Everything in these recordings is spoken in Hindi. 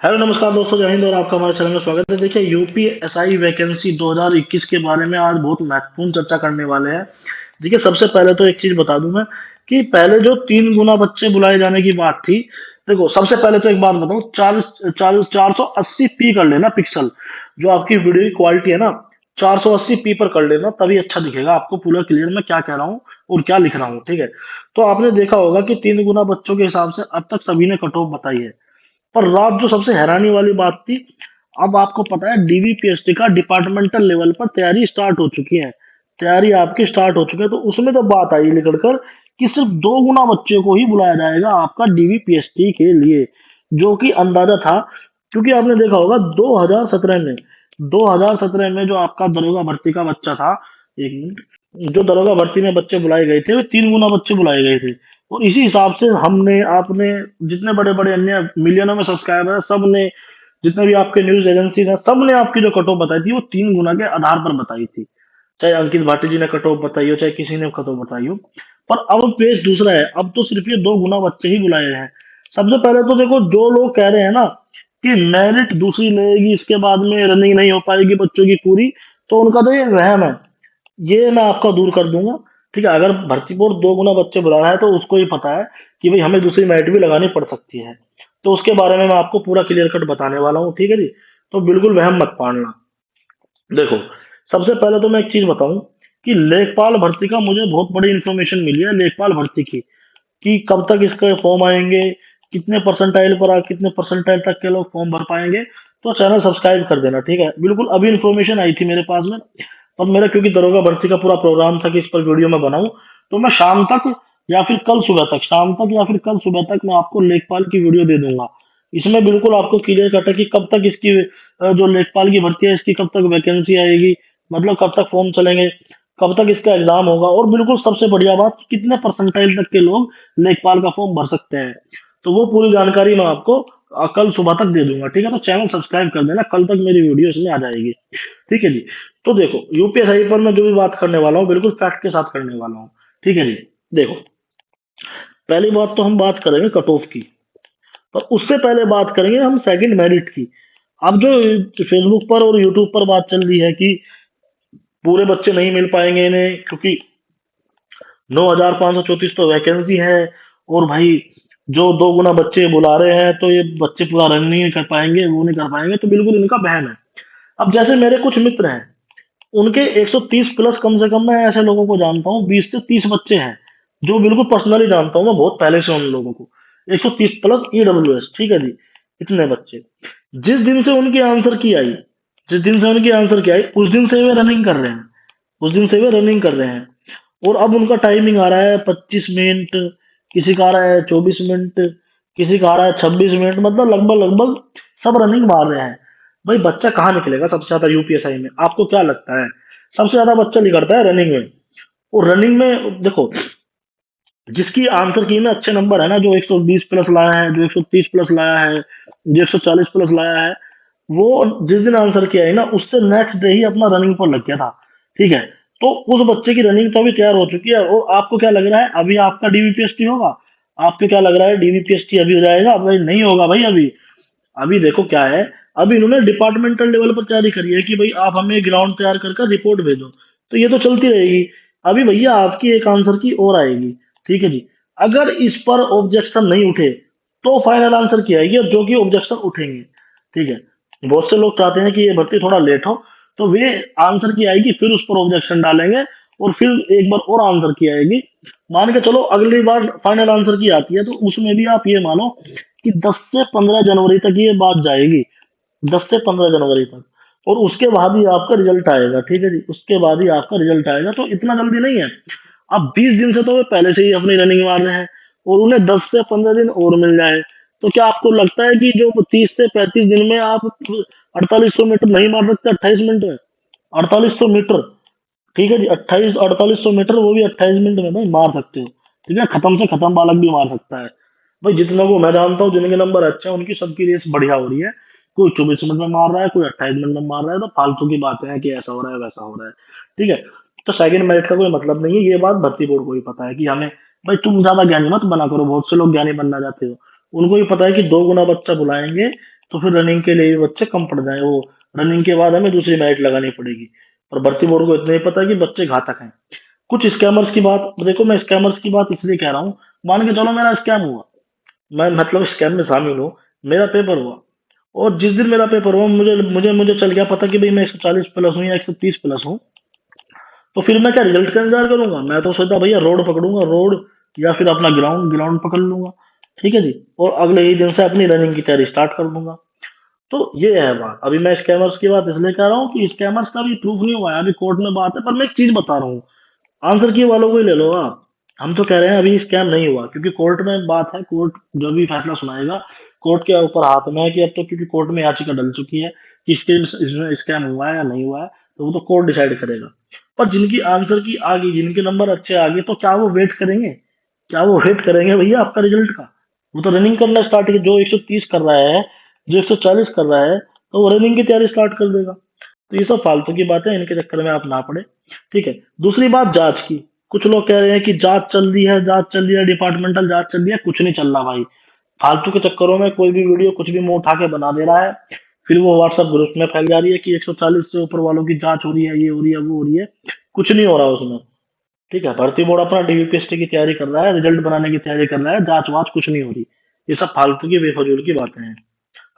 हेलो नमस्कार दोस्तों, जय हिंद और आपका हमारे चैनल में स्वागत है। देखिए, यूपीएसआई वैकेंसी 2021 के बारे में आज बहुत महत्वपूर्ण चर्चा करने वाले हैं। देखिए, सबसे पहले तो एक चीज बता दूं मैं कि पहले जो 3 गुना बच्चे बुलाए जाने की बात थी। देखो, सबसे पहले तो एक बात बताऊं, 480p कर लेना पिक्सल। जो आपकी वीडियो की क्वालिटी है ना, 480p पर कर लेना, तभी अच्छा दिखेगा आपको पूरा क्लियर मैं क्या कह रहा हूँ और क्या लिख रहा हूँ। ठीक है, तो आपने देखा होगा कि 3 गुना बच्चों के हिसाब से अब तक सभी ने कट ऑफ बताई है। पर रात जो सबसे हैरानी वाली बात थी, अब आपको पता है डीवीपीएसटी का डिपार्टमेंटल लेवल पर तैयारी स्टार्ट हो चुकी है। तैयारी आपकी स्टार्ट हो चुकी है, तो उसमें तो बात आई निकल कर कि सिर्फ 2 गुना बच्चे को ही बुलाया जाएगा आपका डीवीपीएसटी के लिए, जो कि अंदाजा था। क्योंकि आपने देखा होगा 2017 में जो आपका दरोगा भर्ती का बच्चा था, एक मिनट, जो दरोगा भर्ती में बच्चे बुलाए गए थे, वे 3 गुना बच्चे बुलाए गए थे। और इसी हिसाब से हमने आपने जितने बड़े बड़े अन्य मिलियनों में सब्सक्राइबर है, सबने, जितने भी आपके न्यूज एजेंसी है, सबने आपकी जो कट ऑफ बताई थी वो 3 गुना के आधार पर बताई थी। चाहे अंकित भाटी जी ने कट ऑफ बताई हो, चाहे किसी ने कट ऑफ बताई हो। पर अब पेज दूसरा है, अब तो सिर्फ ये 2 गुना बच्चे ही बुलाए हैं। सबसे पहले तो देखो, जो लोग कह रहे हैं ना कि मेरिट दूसरी लगेगी, इसके बाद में रनिंग नहीं हो पाएगी बच्चों की पूरी, तो उनका तो ये वहम है। ये मैं आपका दूर कर दूंगा। ठीक है, अगर भर्ती बोर्ड 2 गुना बच्चे बुला रहा है तो उसको ही पता है कि भाई हमें दूसरी मेरिट भी लगानी पड़ सकती है। तो उसके बारे में मैं आपको पूरा क्लियर कट बताने वाला हूँ। ठीक है जी, तो बिल्कुल वहम मत पालना। देखो, सबसे पहले तो मैं एक चीज बताऊं कि लेखपाल भर्ती का मुझे बहुत बड़ी इंफॉर्मेशन मिली है, लेखपाल भर्ती की, कि कब तक इसके फॉर्म आएंगे, कितने परसेंटाइल पर कितने परसेंटाइल तक के लोग फॉर्म भर पाएंगे। तो चैनल सब्सक्राइब कर देना। ठीक है, बिल्कुल अभी इन्फॉर्मेशन आई थी मेरे पास में। और मेरा क्योंकि दरोगा भर्ती का पूरा प्रोग्राम था कि इस पर वीडियो में बनाऊं, तो मैं शाम तक या फिर कल सुबह तक, शाम तक या फिर कल सुबह तक मैं आपको लेखपाल की वीडियो दे दूंगा। इसमें बिल्कुल आपको क्लियर कट है कि कब तक इसकी जो लेखपाल की भर्ती है इसकी कब तक वैकेंसी आएगी, मतलब कब तक फॉर्म चलेंगे, कब तक इसका एग्जाम होगा, और बिल्कुल सबसे बढ़िया बात, कितने परसेंटाइल तक के लोग लेखपाल का फॉर्म भर सकते हैं। तो वो पूरी जानकारी मैं आपको कल सुबह तक दे दूंगा। ठीक है, तो चैनल सब्सक्राइब कर देना, कल तक मेरी वीडियो इसमें आ जाएगी। ठीक है जी। तो देखो, यूपीएसआई पर मैं जो भी बात करने वाला हूँ बिल्कुल फैक्ट के साथ करने वाला हूँ। ठीक है जी। देखो, पहली बात तो हम बात करेंगे कट ऑफ की, पर उससे पहले बात करेंगे हम सेकंड मेरिट की। अब जो फेसबुक पर और यूट्यूब पर बात चल रही है कि पूरे बच्चे नहीं मिल पाएंगे इन्हें, क्योंकि 9,534 तो वैकेंसी है, और भाई जो 2 गुना बच्चे बुला रहे हैं तो ये बच्चे पूरा रन नहीं कर पाएंगे, वो नहीं कर पाएंगे, तो बिल्कुल इनका बहन है। अब जैसे मेरे कुछ मित्र हैं, उनके 130 प्लस, कम से कम मैं ऐसे लोगों को जानता हूँ 20 से 30 बच्चे हैं, जो बिल्कुल पर्सनली जानता हूँ मैं बहुत पहले से उन लोगों को। 130 प्लस ईडब्ल्यूएस। ठीक है जी, इतने बच्चे। जिस दिन से उनकी आंसर की आई, जिस दिन से उनकी आंसर की आई, उस दिन से वे रनिंग कर रहे हैं, उस दिन से वे रनिंग कर रहे हैं। और अब उनका टाइमिंग आ रहा है 25 मिनट, किसी का आ रहा है 24 मिनट, किसी का आ रहा है 26 मिनट, मतलब लगभग लगभग सब रनिंग मार रहे हैं। भाई बच्चा कहाँ निकलेगा सबसे ज्यादा यूपीएसआई में, आपको क्या लगता है? सबसे ज्यादा बच्चा निकलता है रनिंग में। और रनिंग में देखो, जिसकी आंसर की में अच्छे नंबर है ना, जो 120 प्लस लाया है, जो 130 प्लस लाया है, जो 140 प्लस लाया है, वो जिस दिन आंसर किया है ना, उससे नेक्स्ट डे ही अपना रनिंग पर लग गया था। ठीक है, तो उस बच्चे की रनिंग तो अभी तैयार हो चुकी है। और आपको क्या लग रहा है, अभी आपका डीवीपीएसटी होगा? आपको क्या लग रहा है डीवीपीएसटी अभी हो जाएगा? भाई नहीं होगा भाई अभी। अभी देखो क्या है, अभी इन्होंने डिपार्टमेंटल लेवल पर तैयारी करी है कि भाई आप हमें ग्राउंड तैयार कर रिपोर्ट भेजो। तो ये तो चलती रहेगी। अभी भैया आपकी एक आंसर की और आएगी। ठीक है जी। अगर इस पर ऑब्जेक्शन नहीं उठे तो फाइनल आंसर की आएगी, और जो कि ऑब्जेक्शन उठेंगे। ठीक है, बहुत से लोग चाहते हैं कि ये भर्ती थोड़ा लेट हो, तो वे आंसर की आएगी, फिर उस पर ऑब्जेक्शन डालेंगे, और फिर एक बार और आंसर की आएगी। मान के चलो अगली बार फाइनल आंसर की आती है, तो उसमें भी आप ये मानो कि 10 से 15 जनवरी तक ये बात जाएगी, 10 से 15 जनवरी तक। और उसके बाद ही आपका रिजल्ट आएगा। ठीक है जी, उसके बाद ही आपका रिजल्ट आएगा, तो इतना जल्दी नहीं है। अब 20 दिन से तो वे पहले से ही अपनी रनिंग मार रहे हैं, और उन्हें 10 से 15 दिन और मिल जाए, तो क्या आपको लगता है कि जो 30 से 35 दिन में आप 4800 मीटर नहीं मार सकते 28 मिनट में? 4800 मीटर, ठीक है जी, 4800 मीटर, वो भी 28 मिनट में भाई मार सकते हो। ठीक है, खत्म से खत्म बालक भी मार सकता है। भाई जितनों को मैं जानता हूँ जिनके नंबर अच्छे हैं, उनकी सबकी रेस बढ़िया हो रही है। कोई 24 मिनट में मार रहा है, कोई 28 मिनट में मार रहा है, तो फालतू की बातें हैं कि ऐसा हो रहा है वैसा हो रहा है। ठीक है, तो सेकंड मेरिट का कोई मतलब नहीं है, ये बात भर्ती बोर्ड को भी पता है कि हमें, भाई तुम ज्यादा ज्ञानी मत बना करो, बहुत से लोग ज्ञानी बनना चाहते हो। उनको भी पता है कि 2 गुना बच्चा बुलाएंगे तो फिर रनिंग के लिए भी बच्चे कम पड़ जाए, वो रनिंग के बाद हमें दूसरी मेरिट लगानी पड़ेगी। पर भर्ती बोर्ड को इतना ही पता है कि बच्चे घातक हैं। कुछ स्कैमर्स की बात देखो, मैं स्कैमर्स की बात इसलिए कह रहा हूँ, मान के चलो मेरा स्कैम हुआ, मैं मतलब स्कैम में शामिल हूँ, मेरा पेपर हुआ, और जिस दिन मेरा पेपर हुआ मुझे मुझे मुझे चल गया पता कि भाई मैं 140 प्लस हूँ या 130 प्लस हूँ, तो फिर मैं क्या रिजल्ट का इंतजार करूंगा? मैं तो सोचा भैया रोड पकड़ूंगा, रोड, या फिर अपना ग्राउंड ग्राउंड पकड़ लूंगा, ठीक है जी, और अगले ही दिन से अपनी रनिंग की तैयारी स्टार्ट कर दूंगा। तो ये है बात। अभी मैं स्कैमर्स की बात इसलिए कह रहा हूँ कि स्कैमर्स का भी प्रूफ नहीं हुआ है, अभी कोर्ट में बात है, पर मैं एक चीज बता रहा हूँ, आंसर की वालों को ही ले लो आप। हम तो कह रहे हैं अभी स्कैम नहीं हुआ, क्योंकि कोर्ट में बात है, कोर्ट जो भी फैसला सुनाएगा, कोर्ट के ऊपर हाथ में है कि अब तो, क्योंकि कोर्ट में याचिका डल चुकी है कि इसमें स्कैम हुआ है या नहीं हुआ है, तो वो तो कोर्ट डिसाइड करेगा। पर जिनकी आंसर की आ गई, जिनके नंबर अच्छे आ गए, तो क्या वो वेट करेंगे? क्या वो वेट करेंगे भैया आपका रिजल्ट का? वो तो रनिंग करना स्टार्ट, जो 130 कर रहा है, जो 140 कर रहा है, तो वो रनिंग की तैयारी स्टार्ट कर देगा। तो ये सब फालतू की बातें, इनके चक्कर में आप ना पड़े। ठीक है। दूसरी बात जांच की, कुछ लोग कह रहे हैं कि जांच चल रही है, जांच चल रही है, डिपार्टमेंटल जांच चल रही है, कुछ नहीं चल रहा भाई। फालतू के चक्करों में कोई भी वीडियो कुछ भी मुंह उठा के बना दे रहा है, फिर वो व्हाट्सएप ग्रुप में फैल जा रही है कि 140 से ऊपर वालों की जांच हो रही है, ये हो रही है, वो हो रही है। कुछ नहीं हो रहा उसमें। ठीक है, भर्ती बोर्ड अपना डीयूपीएससी की तैयारी कर रहा है, रिजल्ट बनाने की तैयारी कर रहा है, जांच वाच कुछ नहीं हो रही। ये सब फालतू की बेफजूल की बातें हैं।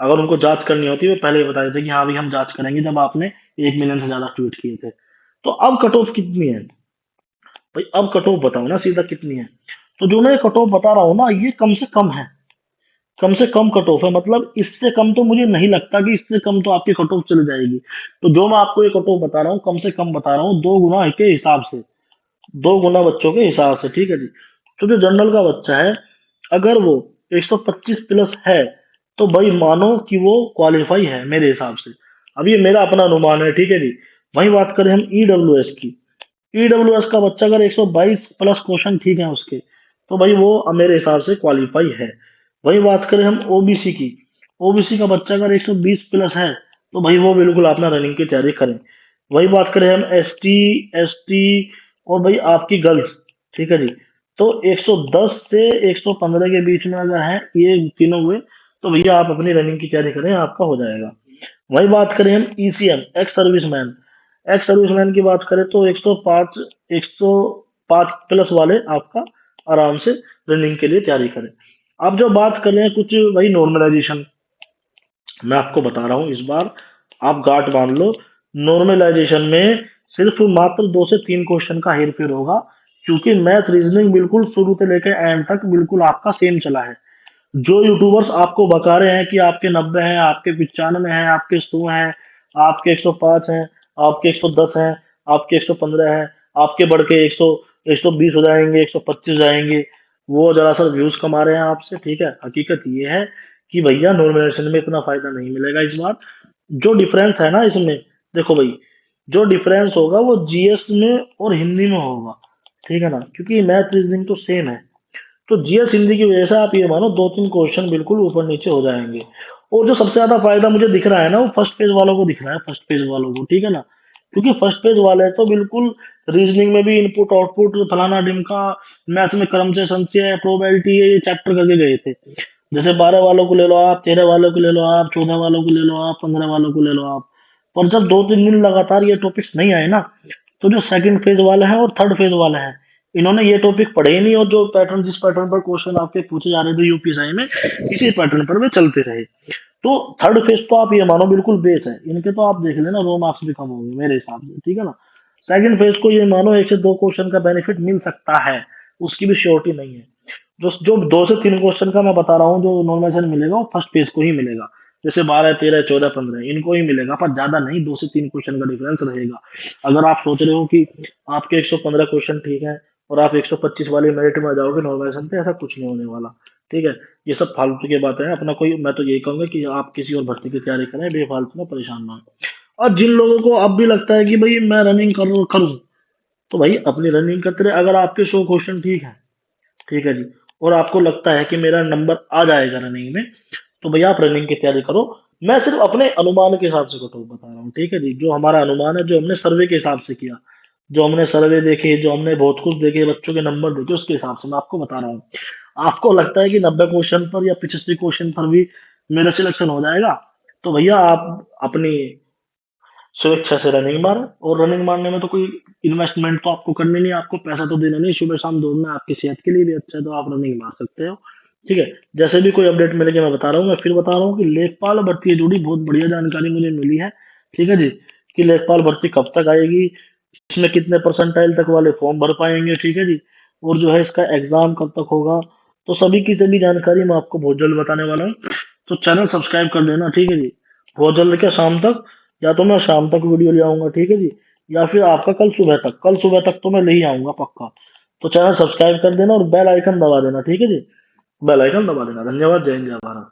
अगर उनको जांच करनी होती वो पहले ही बता देते कि हाँ भाई हम जांच करेंगे, जब आपने 1 मिलियन से ज्यादा ट्वीट किए थे। तो अब कट ऑफ कितनी है भाई? अब कट ऑफ बताओ ना सीधा कितनी है? तो जो मैं कट ऑफ बता रहा हूँ ना, ये कम से कम है, कम से कम कट ऑफ है, मतलब इससे कम तो मुझे नहीं लगता कि इससे कम तो आपकी कट ऑफ चली जाएगी। तो जो मैं आपको ये कट ऑफ बता रहा हूँ, कम से कम बता रहा हूँ, 2 गुना के हिसाब से, 2 गुना बच्चों के हिसाब से, ठीक है जी। तो जो जनरल का बच्चा है, अगर वो 125 प्लस है, तो भाई मानो कि वो क्वालिफाई है मेरे हिसाब से। अब ये मेरा अपना अनुमान है, ठीक है जी। वही बात करें हम ईडब्ल्यूएस की, ईडब्ल्यूएस का बच्चा अगर 122 प्लस क्वेश्चन ठीक है उसके, तो भाई वो मेरे हिसाब से क्वालिफाई है। वही बात करें हम ओबीसी की, ओबीसी का बच्चा अगर 120 प्लस है, तो भाई वो बिल्कुल अपना रनिंग की तैयारी करें। वही बात करें हम एसटी, एसटी, और भाई आपकी गर्ल्स, ठीक है जी, तो 110 से 115 के बीच में अगर है ये तीनों हुए, तो भैया आप अपनी रनिंग की तैयारी करें, आपका हो जाएगा। वही बात करें हम ECM, ex serviceman, ex serviceman की बात करें तो 105 प्लस वाले आपका आराम से रनिंग के लिए तैयारी करें। अब जो बात कर रहे हैं कुछ वही नॉर्मलाइजेशन, मैं आपको बता रहा हूँ इस बार, आप गांठ बांध लो। नॉर्मलाइजेशन में सिर्फ मात्र 2 से 3 क्वेश्चन का हेर फेर होगा, क्योंकि मैथ रीजनिंग बिल्कुल शुरू से लेकर एंड तक बिल्कुल आपका सेम चला है। जो यूट्यूबर्स आपको बता रहे हैं कि आपके 90 हैं, आपके 95 हैं, आपके 100 हैं, आपके 105 हैं, आपके 110 हैं, आपके 115 हैं, आपके बढ़ के 120 हो जाएंगे, 125 जाएंगे, वो जरा सा व्यूज कमा रहे हैं आपसे। ठीक है, हकीकत ये है कि भैया नॉर्मलाइजेशन में इतना फायदा नहीं मिलेगा इस बार। जो डिफरेंस है ना इसमें, देखो भाई, जो डिफरेंस होगा वो जीएस में और हिंदी में होगा, ठीक है ना, क्योंकि मैथ रीजनिंग तो सेम है। तो जीएस हिंदी की वजह से आप ये मानो 2-3 क्वेश्चन बिल्कुल ऊपर नीचे हो जाएंगे। और जो सबसे ज्यादा फायदा मुझे दिख रहा है ना, वो फर्स्ट पेज वालों को दिख रहा है, फर्स्ट पेज वालों को, ठीक है ना, क्योंकि फर्स्ट पेज वाले तो बिल्कुल रीजनिंग में भी इनपुट आउटपुट फलाना ढिमका, मैथ में क्रम से संशय, प्रोबेबिलिटी, ये चैप्टर करके गए थे। जैसे 12 वालों को ले लो आप, 13 वालों को ले लो आप, 14 वालों को ले लो आप, 15 वालों को ले लो आप। और जब 2-3 दिन लगातार ये टॉपिक्स नहीं आए ना, तो जो सेकंड फेज वाले हैं और थर्ड फेज वाले हैं, इन्होंने ये टॉपिक पढ़े ही नहीं, और जो पैटर्न, जिस पैटर्न पर क्वेश्चन आपके पूछे जा रहे थे यूपीएसआई में, इसी पैटर्न पर वे चलते रहे। तो थर्ड फेज तो आप ये मानो बिल्कुल बेस है इनके, तो आप देख लेना 2 मार्क्स भी कम होंगे मेरे हिसाब से, ठीक है ना। सेकंड फेज को ये मानो 1 से 2 क्वेश्चन का बेनिफिट मिल सकता है, उसकी भी श्योरिटी नहीं है। जो जो 2 से 3 क्वेश्चन का मैं बता रहा हूँ, जो नॉर्मलाइजेशन मिलेगा वो फर्स्ट पेज को ही मिलेगा। जैसे 12, 13, 14, 15 इनको ही मिलेगा, पर ज्यादा नहीं, 2 से 3 क्वेश्चन का डिफरेंस रहेगा। अगर आप सोच रहे हो कि आपके 115 क्वेश्चन ठीक है और आप 125 वाले मेरिट में आ जाओगे नॉर्मलाइजेशन पे, ऐसा कुछ नहीं होने वाला। ठीक है, ये सब फालतू की बातें हैं, अपना कोई, मैं तो यही कहूंगा कि आप किसी और भर्ती की तैयारी करें, बेफालतू में परेशान ना हो। और जिन लोगों को अब भी लगता है कि भाई मैं रनिंग करूँ, तो भाई अपनी रनिंग करते रहे। अगर आपके 100 क्वेश्चन ठीक है, ठीक है जी, और आपको लगता है कि मेरा नंबर आ जाएगा रनिंग में, तो भैया आप रनिंग की तैयारी करो। मैं सिर्फ अपने अनुमान के हिसाब से कट ऑफ बता रहा हूँ, ठीक है जी, जो हमारा अनुमान है, जो हमने सर्वे के हिसाब से किया, जो हमने सर्वे देखे, जो हमने बहुत कुछ देखे, बच्चों के नंबर देखे, उसके हिसाब से मैं आपको बता रहा हूँ। आपको लगता है कि 90 क्वेश्चन पर या 85 क्वेश्चन पर भी मेरा सिलेक्शन हो जाएगा, तो भैया आप अपनी स्वेच्छा से रनिंग मारें, और रनिंग मारने में तो कोई इन्वेस्टमेंट तो आपको करनी नहीं है, आपको पैसा तो देना नहीं, सुबह शाम दौड़ना आपकी सेहत के लिए भी अच्छा है, तो आप रनिंग मार सकते हो। ठीक है, जैसे भी कोई अपडेट मिलेगी मैं बता रहा हूँ। मैं फिर बता रहा हूँ कि लेखपाल भर्ती से जुड़ी बहुत बढ़िया जानकारी मुझे मिली है। ठीक है जी, कि लेखपाल भर्ती कब तक आएगी, इसमें कितने परसेंटाइल तक वाले फॉर्म भर पाएंगे, ठीक है जी, और जो है इसका एग्जाम कब तक होगा, तो सभी की सभी जानकारी मैं आपको बहुत जल्द बताने वाला हूँ। तो चैनल सब्सक्राइब कर लेना, ठीक है जी, बहुत जल्द, क्या शाम तक, या तो मैं शाम तक वीडियो ले आऊंगा, ठीक है जी, या फिर आपका कल सुबह तक तो मैं ले ही आऊंगा पक्का। तो चैनल सब्सक्राइब कर देना और बेल आइकन दबा देना, ठीक है जी, बेल आइकन दबा देना। धन्यवाद, जय हिंद, जय भारत।